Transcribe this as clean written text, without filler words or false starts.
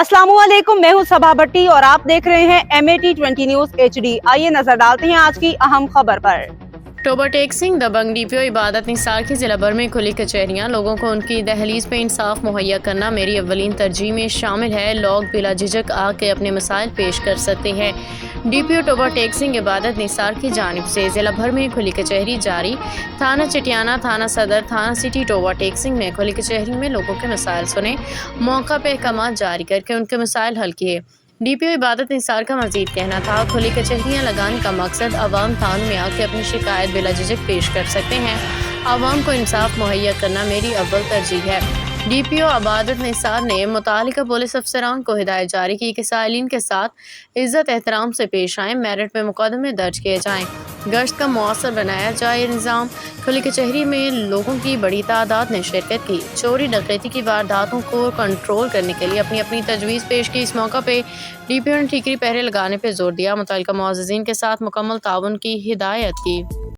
अस्सलामुअलैकुम, मैं हूं सबा भट्टी और आप देख रहे हैं MAT20 न्यूज HD। आइए नजर डालते हैं आज की अहम खबर पर। ओवरटेक्सिंग दबंग डीपीओ इबादत निसार की जिला भर में खुली कचहरियां। लोगों को उनकी दहलीज पे इंसाफ मुहैया करना मेरी अव्वलीन तरजीह में शामिल है। लोग बिला झिझक आके अपने मसाइल पेश कर सकते हैं। डीपीओ ओवरटेक्सिंग इबादत निसार की जानिब से जिला भर में खुली कचहरी जारी। थाना चिटियाना, थाना सदर, थाना सिटी ओवरटेक्सिंग में खुली कचहरी में लोगों के मसाइल सुने, मौका पे अहकाम जारी करके उनके मसाइल हल किए। डीपीओ इबादत निसार का मजीद कहना था, खुली कचहरियाँ लगाने का मकसद अवाम थानों में आके अपनी शिकायत बिला झिझक पेश कर सकते हैं। अवाम को इंसाफ मुहैया करना मेरी अव्वल तरजीह है। डीपीओ इबादत निसार ने मुतालिका पुलिस अफसरान को हिदायत जारी की कि साइलिन के साथ इज्जत एहतराम से पेश आएँ, मेरिट में मुकदमे दर्ज किए जाएँ, गश्त का मौसर बनाया जाए निज़ाम। खुली कचहरी में लोगों की बड़ी तादाद ने शिरकत की। चोरी डकैती की वारदातों को कंट्रोल करने के लिए अपनी अपनी तजवीज़ पेश की। इस मौका पे डीपीओ ने ठीकरी पहरे लगाने पर जोर दिया, मुतल्लिका मुअज़्ज़िज़ीन के साथ मुकम्मल ताउन की हिदायत की।